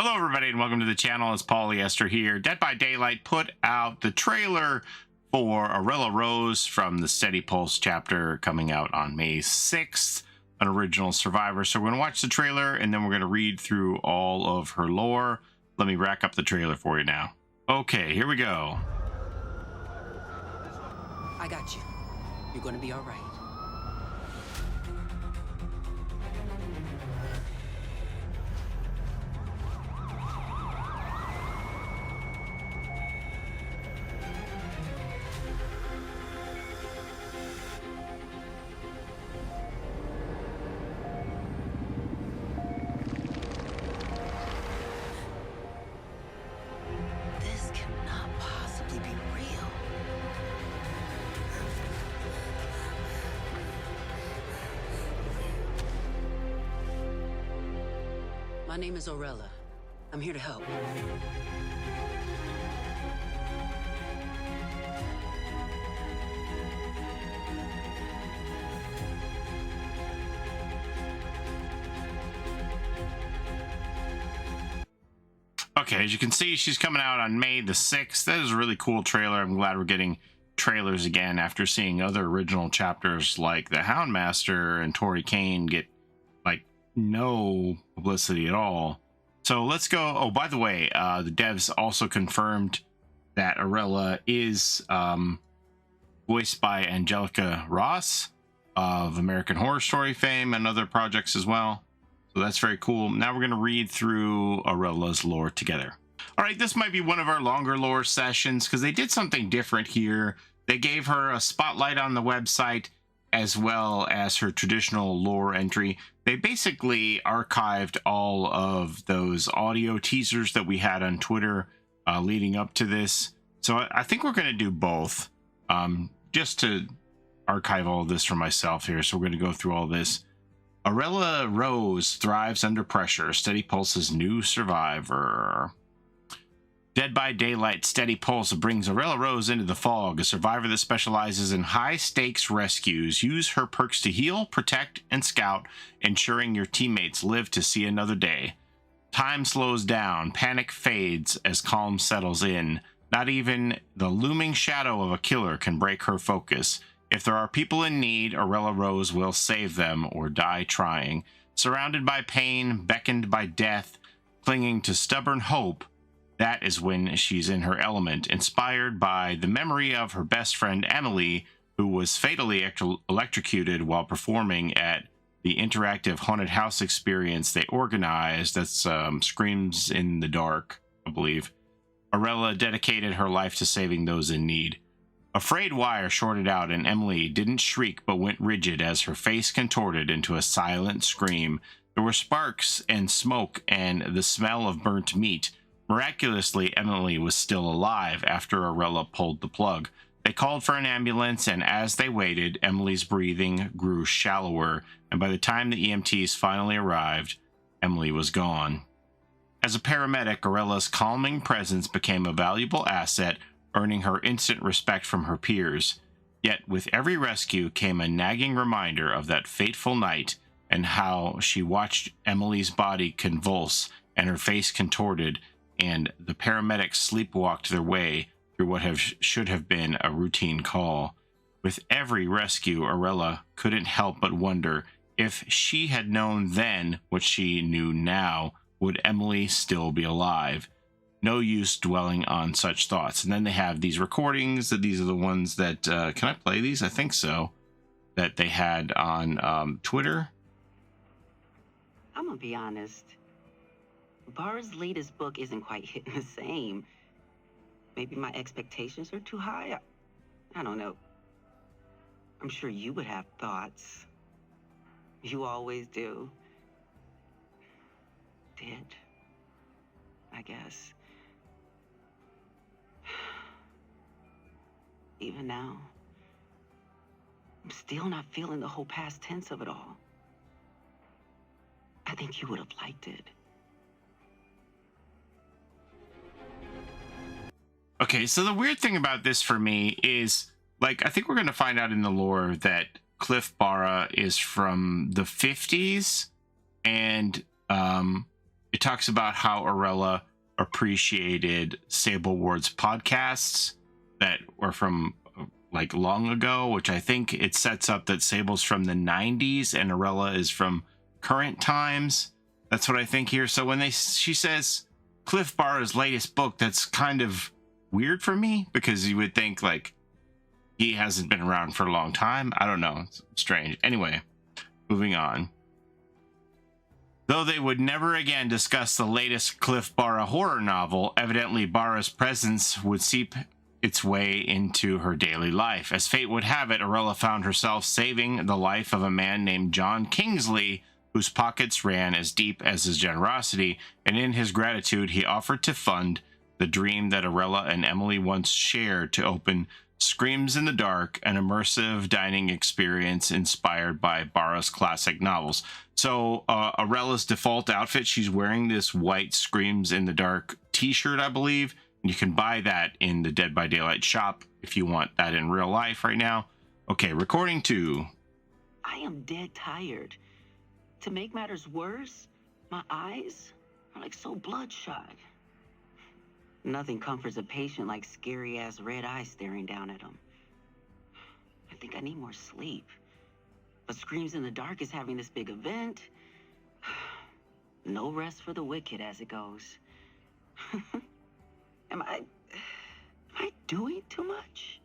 Hello, everybody, and welcome to the channel. It's Paulie Esther here. Dead by Daylight put out the trailer for Orela Rose from the Steady Pulse chapter coming out on May 6th, an original survivor. So we're going to watch the trailer, and then we're going to read through all of her lore. Let me rack up the trailer for you now. Okay, here we go. I got you. You're going to be all right. My name is Orela. I'm here to help. Okay, as you can see, she's coming out on May the 6th. That is a really cool trailer. I'm glad we're getting trailers again after seeing other original chapters like the Houndmaster and Tori Kane get like no publicity at all. So let's go. Oh, by the way, the devs also confirmed that Orela is voiced by Angelica Ross of American Horror Story fame and other projects as well. So that's very cool. Now we're going to read through Orela's lore together. All right, this might be one of our longer lore sessions because they did something different here. They gave her a spotlight on the website as well as her traditional lore entry. They basically archived all of those audio teasers that we had on Twitter leading up to this. So I think we're going to do both just to archive all of this for myself here. So we're going to go through all this. Orela Rose thrives under pressure. Steady Pulse's new survivor. Dead by Daylight Steady Pulse brings Orela Rose into the fog, a survivor that specializes in high-stakes rescues. Use her perks to heal, protect, and scout, ensuring your teammates live to see another day. Time slows down, panic fades as calm settles in. Not even the looming shadow of a killer can break her focus. If there are people in need, Orela Rose will save them or die trying. Surrounded by pain, beckoned by death, clinging to stubborn hope, that is when she's in her element, inspired by the memory of her best friend Emily, who was fatally electrocuted while performing at the interactive haunted house experience they organized. That's Screams in the Dark, I believe. Orela dedicated her life to saving those in need. A frayed wire shorted out and Emily didn't shriek but went rigid as her face contorted into a silent scream. There were sparks and smoke and the smell of burnt meat. Miraculously, Emily was still alive after Orela pulled the plug. They called for an ambulance, and as they waited, Emily's breathing grew shallower, and by the time the EMTs finally arrived, Emily was gone. As a paramedic, Orela's calming presence became a valuable asset, earning her instant respect from her peers. Yet with every rescue came a nagging reminder of that fateful night and how she watched Emily's body convulse and her face contorted, and the paramedics sleepwalked their way through what should have been a routine call. With every rescue, Orela couldn't help but wonder if she had known then what she knew now, would Emily still be alive? No use dwelling on such thoughts. And then they have these recordings. That these are the ones that, can I play these? I think so. That they had on Twitter. I'm gonna be honest. Barr's latest book isn't quite hitting the same. Maybe my expectations are too high. I don't know. I'm sure you would have thoughts. You always do. Did. I guess. Even now, I'm still not feeling the whole past tense of it all. I think you would have liked it. Okay, so the weird thing about this for me is, like, I think we're going to find out in the lore that Cliff Barra is from the 50s, and It talks about how Orela appreciated Sable Ward's podcasts that were from like long ago, which I think it sets up that Sable's from the 90s and Orela is from current times. That's what I think here. So when she says Cliff Barra's latest book, that's kind of weird for me because you would think like he hasn't been around for a long time. I don't know. It's strange. Anyway, moving on. Though they would never again discuss the latest Cliff Barra horror novel, evidently Barra's presence would seep its way into her daily life. As fate would have it, Orela found herself saving the life of a man named John Kingsley, whose pockets ran as deep as his generosity, and in his gratitude he offered to fund the dream that Orela and Emily once shared to open Screams in the Dark, an immersive dining experience inspired by Barra's classic novels. So Orela's default outfit, she's wearing this white Screams in the Dark t-shirt, I believe. You can buy that in the Dead by Daylight shop if you want that in real life right now. Okay, recording 2. I am dead tired. To make matters worse, my eyes are like so bloodshot. Nothing comforts a patient like scary-ass red eyes staring down at them. I think I need more sleep. But Screams in the Dark is having this big event. No rest for the wicked, as it goes. Am I doing too much?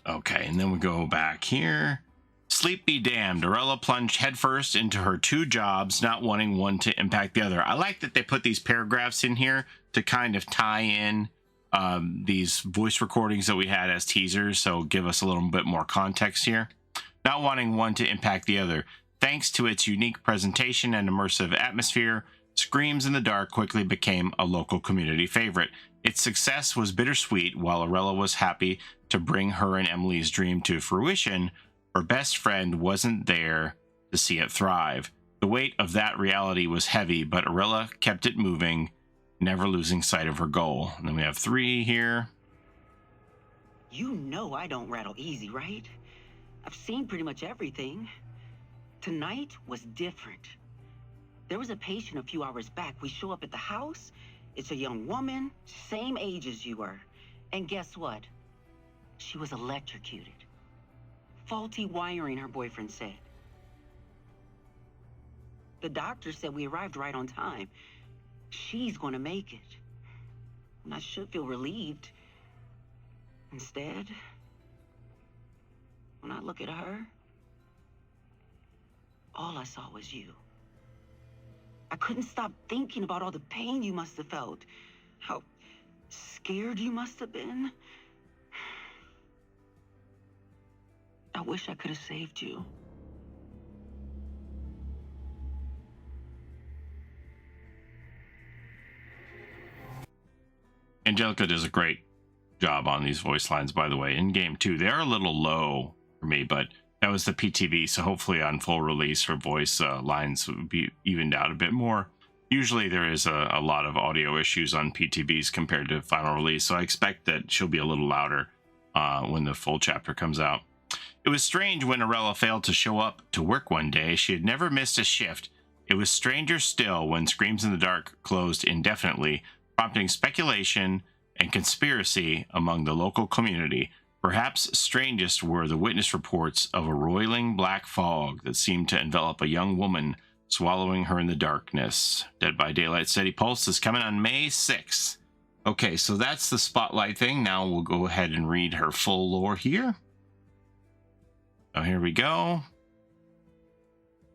Okay, and then we go back here. Sleep be damned. Orela plunged headfirst into her 2 jobs, not wanting one to impact the other. I like that they put these paragraphs in here to kind of tie in these voice recordings that we had as teasers, so give us a little bit more context here. Not wanting one to impact the other. Thanks to its unique presentation and immersive atmosphere, Screams in the Dark quickly became a local community favorite. Its success was bittersweet. While Orela was happy to bring her and Emily's dream to fruition, her best friend wasn't there to see it thrive. The weight of that reality was heavy, but Orela kept it moving, never losing sight of her goal. And then we have 3 here. You know I don't rattle easy, right? I've seen pretty much everything. Tonight was different. There was a patient a few hours back. We show up at the house. It's a young woman, same age as you were. And guess what? She was electrocuted. Faulty wiring, her boyfriend said. The doctor said we arrived right on time. She's going to make it. And I should feel relieved. Instead, when I look at her, all I saw was you. I couldn't stop thinking about all the pain you must have felt. How scared you must have been. I wish I could have saved you. Angelica does a great job on these voice lines, by the way. In game 2, they are a little low for me, but that was the PTV, so hopefully on full release her voice lines would be evened out a bit more. Usually there is a lot of audio issues on PTVs compared to final release, so I expect that she'll be a little louder when the full chapter comes out. It was strange when Orela failed to show up to work one day. She had never missed a shift. It was stranger still when Screams in the Dark closed indefinitely, prompting speculation and conspiracy among the local community. Perhaps strangest were the witness reports of a roiling black fog that seemed to envelop a young woman, swallowing her in the darkness. Dead by Daylight Steady Pulse is coming on May 6th. Okay, so that's the spotlight thing. Now we'll go ahead and read her full lore here. So here we go.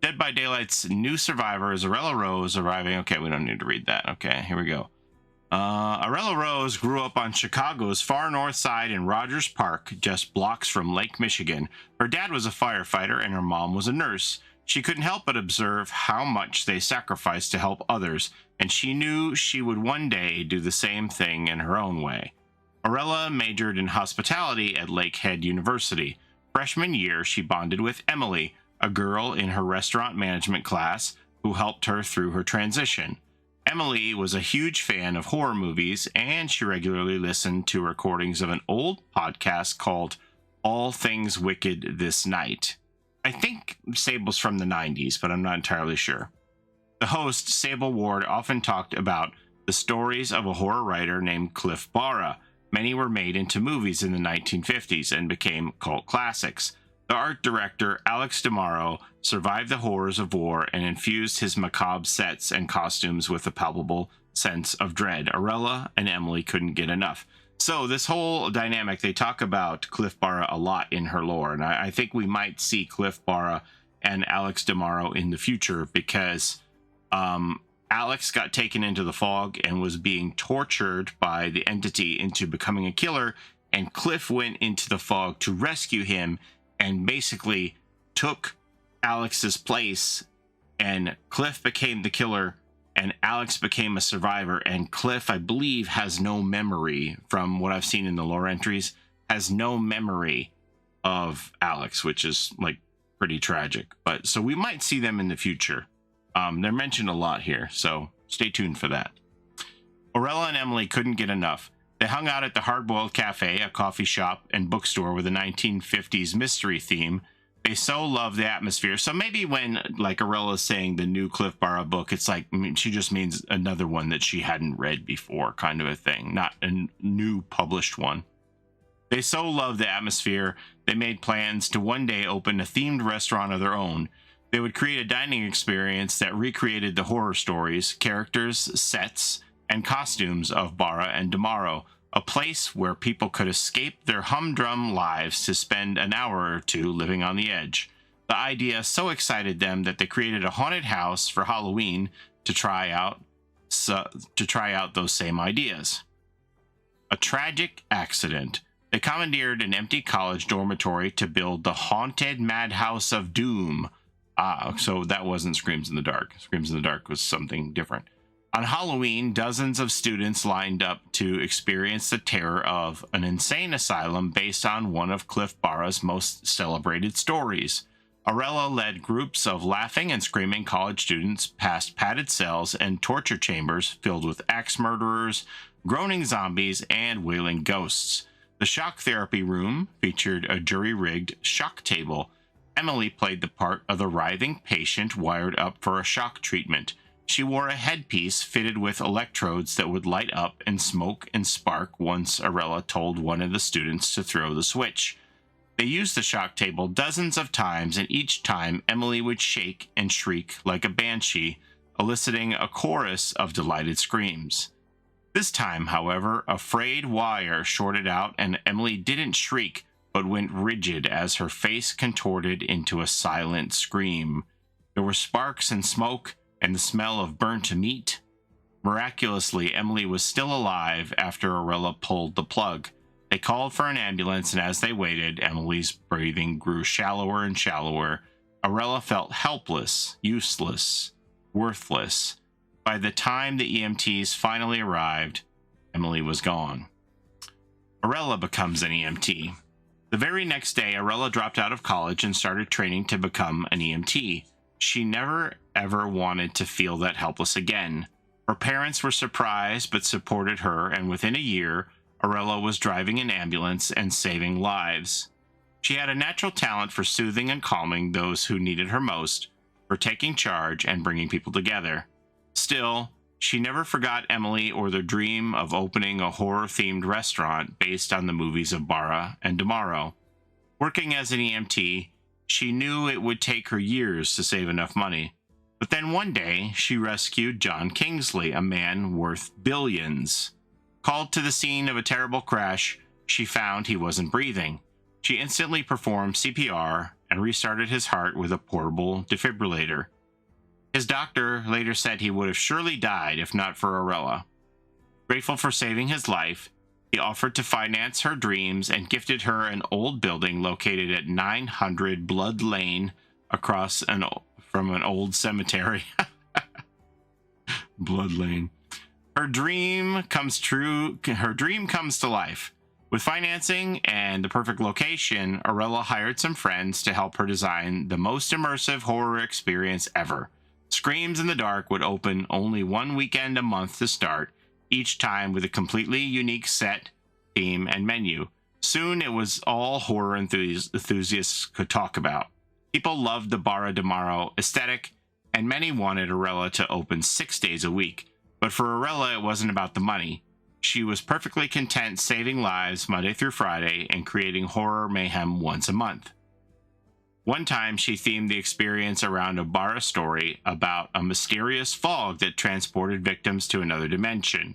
Dead by Daylight's new survivor is Orela Rose arriving. Okay, we don't need to read that. Okay, here we go. Orela Rose grew up on Chicago's far north side in Rogers Park, just blocks from Lake Michigan. Her dad was a firefighter and her mom was a nurse. She couldn't help but observe how much they sacrificed to help others, and she knew she would one day do the same thing in her own way. Orela majored in hospitality at Lakehead University. Freshman year, she bonded with Emily, a girl in her restaurant management class who helped her through her transition. Emily was a huge fan of horror movies, and she regularly listened to recordings of an old podcast called All Things Wicked This Night. I think Sable's from the 90s, but I'm not entirely sure. The host, Sable Ward, often talked about the stories of a horror writer named Cliff Barra. Many were made into movies in the 1950s and became cult classics. The art director, Alex DeMauro, survived the horrors of war and infused his macabre sets and costumes with a palpable sense of dread. Orela and Emily couldn't get enough. So this whole dynamic, they talk about Cliff Barra a lot in her lore, and I think we might see Cliff Barra and Alex DeMauro in the future because Alex got taken into the fog and was being tortured by the entity into becoming a killer, and Cliff went into the fog to rescue him and basically took Alex's place, and Cliff became the killer and Alex became a survivor. And Cliff, I believe, has no memory, from what I've seen in the lore entries, has no memory of Alex, which is like pretty tragic. But so we might see them in the future. They're mentioned a lot here, so stay tuned for that. Orela and Emily couldn't get enough. They hung out at the Hardboiled Cafe, a coffee shop and bookstore with a 1950s mystery theme. They so love the atmosphere. So maybe when, like, Orela's saying the new Cliff Barra book, it's like she just means another one that she hadn't read before, kind of a thing, not a new published one. They so love the atmosphere, they made plans to one day open a themed restaurant of their own. They would create a dining experience that recreated the horror stories, characters, sets, and costumes of Barra and DeMauro, a place where people could escape their humdrum lives to spend an hour or two living on the edge. The idea so excited them that they created a haunted house for Halloween to try out those same ideas. A tragic accident. They commandeered an empty college dormitory to build the haunted Madhouse of Doom. So that wasn't Screams in the Dark. Screams in the Dark was something different. On Halloween, dozens of students lined up to experience the terror of an insane asylum based on one of Cliff Barra's most celebrated stories. Orela led groups of laughing and screaming college students past padded cells and torture chambers filled with axe murderers, groaning zombies, and wailing ghosts. The shock therapy room featured a jury-rigged shock table. Emily played the part of the writhing patient wired up for a shock treatment. She wore a headpiece fitted with electrodes that would light up and smoke and spark once Orela told one of the students to throw the switch. They used the shock table dozens of times, and each time Emily would shake and shriek like a banshee, eliciting a chorus of delighted screams. This time, however, a frayed wire shorted out, and Emily didn't shriek, but went rigid as her face contorted into a silent scream. There were sparks and smoke, and the smell of burnt meat. Miraculously, Emily was still alive after Orela pulled the plug. They called for an ambulance, and as they waited, Emily's breathing grew shallower and shallower. Orela felt helpless, useless, worthless. By the time the EMTs finally arrived, Emily was gone. Orela becomes an EMT. The very next day, Orela dropped out of college and started training to become an EMT. She never ever wanted to feel that helpless again. Her parents were surprised but supported her, and within a year, Orela was driving an ambulance and saving lives. She had a natural talent for soothing and calming those who needed her most, for taking charge and bringing people together. Still, she never forgot Emily or the dream of opening a horror-themed restaurant based on the movies of Barra and DeMauro. Working as an EMT, she knew it would take her years to save enough money. But then one day, she rescued John Kingsley, a man worth billions. Called to the scene of a terrible crash, she found he wasn't breathing. She instantly performed CPR and restarted his heart with a portable defibrillator. His doctor later said he would have surely died if not for Orela. Grateful for saving his life, he offered to finance her dreams and gifted her an old building located at 900 Blood Lane across from an old cemetery. Blood Lane. Her dream comes true. Her dream comes to life. With financing and the perfect location, Orela hired some friends to help her design the most immersive horror experience ever. Screams in the Dark would open only one weekend a month to start, each time with a completely unique set, theme, and menu. Soon it was all horror enthusiasts could talk about. People loved the Barra de Morrow aesthetic, and many wanted Orela to open 6 days a week. But for Orela, it wasn't about the money. She was perfectly content saving lives Monday through Friday and creating horror mayhem once a month. One time, she themed the experience around a Barra story about a mysterious fog that transported victims to another dimension.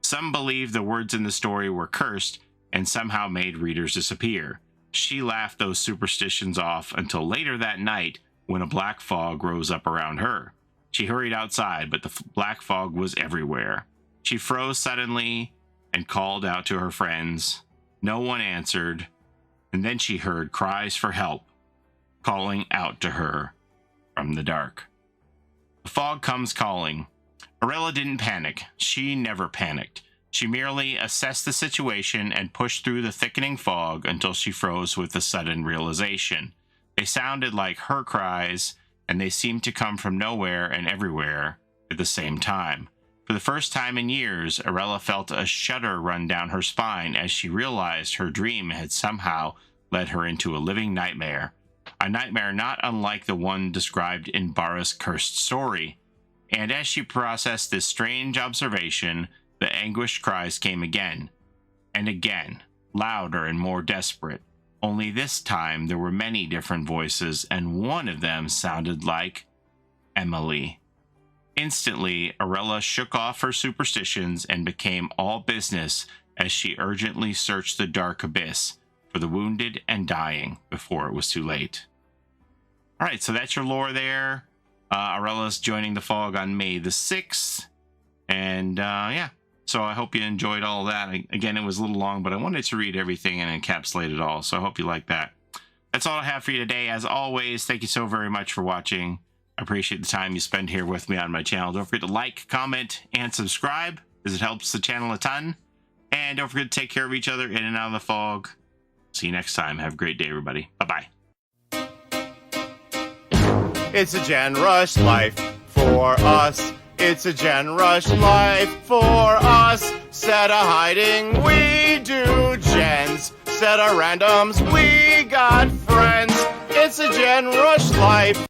Some believed the words in the story were cursed and somehow made readers disappear. She laughed those superstitions off until later that night when a black fog rose up around her. She hurried outside, but the black fog was everywhere. She froze suddenly and called out to her friends. No one answered, and then she heard cries for help, calling out to her from the dark. The fog comes calling. Orela didn't panic. She never panicked. She merely assessed the situation and pushed through the thickening fog until she froze with a sudden realization. They sounded like her cries, and they seemed to come from nowhere and everywhere at the same time. For the first time in years, Orela felt a shudder run down her spine as she realized her dream had somehow led her into a living nightmare. A nightmare not unlike the one described in Barra's cursed story. And as she processed this strange observation, the anguished cries came again, and again, louder and more desperate. Only this time there were many different voices, and one of them sounded like Emily. Instantly, Orela shook off her superstitions and became all business as she urgently searched the dark abyss for the wounded and dying before it was too late. All right, so that's your lore there. Orela's joining the fog on May the 6th. And yeah, so I hope you enjoyed all that. Again, it was a little long, but I wanted to read everything and encapsulate it all. So I hope you like that. That's all I have for you today. As always, thank you so very much for watching. I appreciate the time you spend here with me on my channel. Don't forget to like, comment, and subscribe, as it helps the channel a ton. And don't forget to take care of each other in and out of the fog. See you next time. Have a great day, everybody. Bye-bye. It's a Gen Rush life for us. It's a Gen Rush life for us. Set a hiding, we do gens. Set a randoms, we got friends. It's a Gen Rush life.